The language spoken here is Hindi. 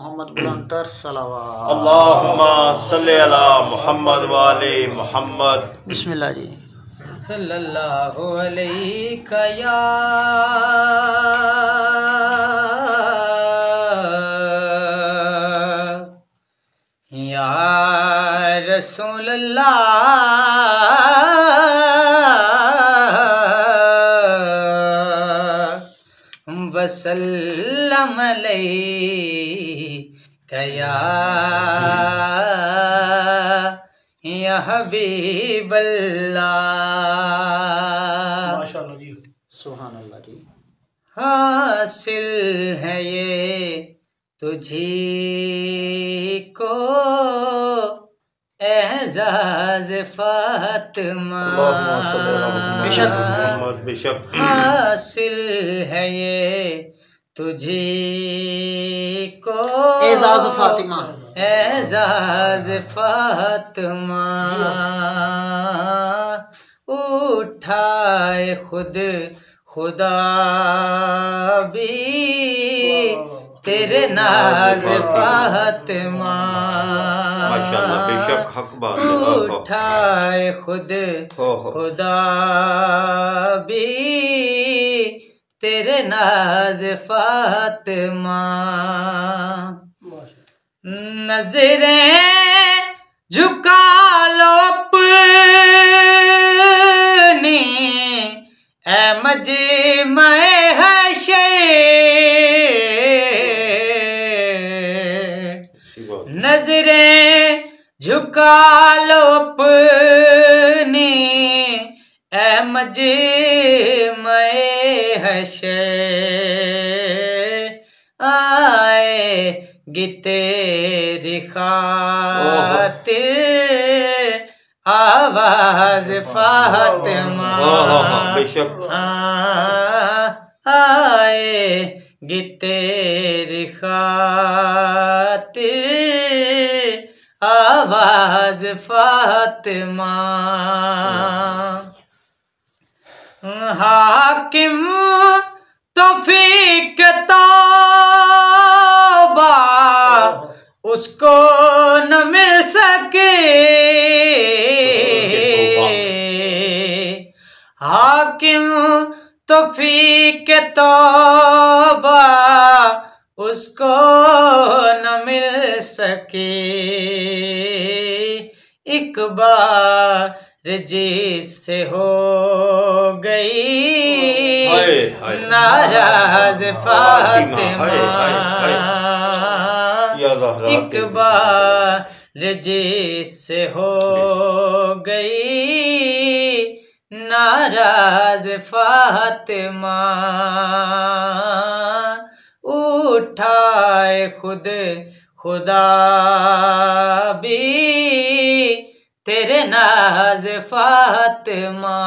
मोहम्मद बुलंदर सलावत। अल्लाहुम्मा सल्ली अला मुहम्मद व आले मुहम्मद। बिस्मिल्लाह जी। सल्लल्लाहु अलैहि या रसूल अल्लाह वसल्लम अलैका या हबीब अल्लाह। माशाअल्लाह जी, सुभान अल्लाह जी। हासिल है ये तुझी को एजाज फातिमा, बेशक हासिल है ये तुझी को एजाज फातिमा, एजाज फातिमा। उठाए खुद खुदा भी तेरे नाज फातिमा। माशाअल्लाह, बेशक हक बात है। उठाए खुद खुदा भी तेरे नाज फातिमा। नजरें झुका लो अपनी ऐ मजमे हशर, नजरें झुका लो अपनी ऐ मजमे हशर। आएगी तेरी खातिर आवाज फातिमा। बेशक आएगी तेरी खातिर आवाज फातिमा। हाकिम तौफीक तौबा उसको न मिल सके, हाकिम तौफीक तौबा उसको न मिल सके। एक बार जिससे हो गई नाराज फातिमा, एक बार जिससे हो गई नाराज फातिमा। उठाए खुद खुदा भी तेरे नाज फातिमा।